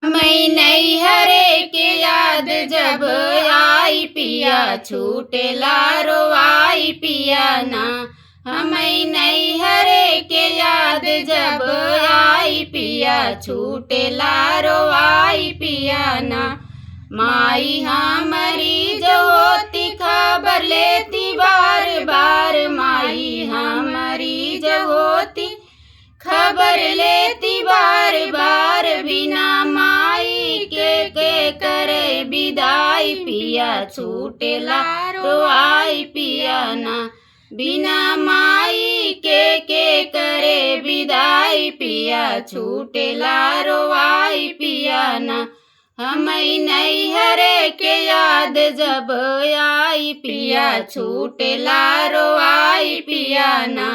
मैं नैहरे के याद जब आई पिया छूटेला रोवाई पिया ना। हमें नैहरे के याद जब आई पिया छूटेला रोवाई पिया ना। माई हमारी जो होती खबर लेती बार बार, माई हमारी जो होती खबर लेती बार बार, बिना माई के करे विदाई पिया छूटेला रोवाई पिया ना। बिना माई के करे विदाई पिया छूटेला रोवाई पिया ना। हमें नैहरे के याद जब आई पिया छूटेला रोवाई पिया ना।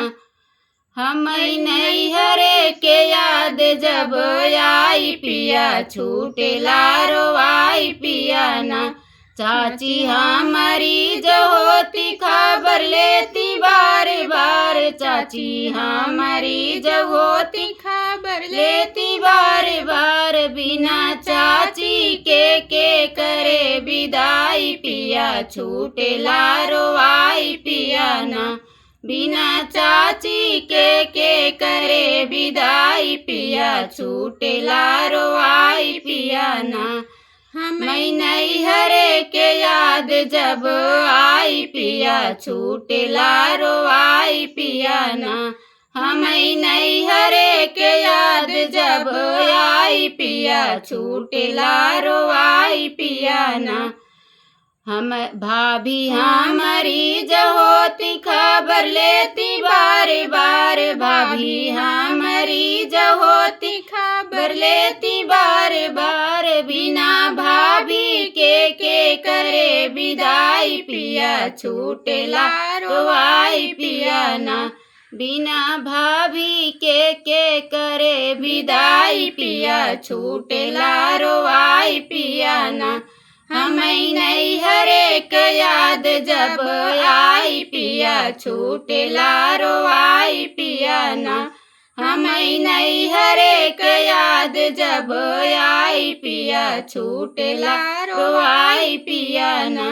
हमें नैहरे के याद जब आई पिया छूटेला रोवाई पिया ना। चाची हमारी जो होती खबर लेती बार बार, चाची हमारी जो होती खबर लेती बार बार, बिना चाची के करे विदाई पिया छूटेला रोवाई पिया ना। बिना चाची के करे विदाई पिया छूटेला रोवाई पिया ना। हमें नैहरे के याद जब आई पिया छूटेला रोवाई पिया ना। हमें नैहरे के याद जब आई पिया छूटेला रोवाई पिया ना। हम भाभी हमारी जो होती खबर लेती बार बार, भाभी हमारी जो होती खबर लेती बार बार, बिना भाभी के करे विदाई पिया छूटेला रोवाई पिया ना। बिना भाभी के करे विदाई पिया छूटेला रोवाई पिया ना। हमें नैहरे के याद जब आई पिया छूटेला रोवाई पिया ना। हमें नैहरे के याद जब आई पिया छूटेला रोवाई पिया ना।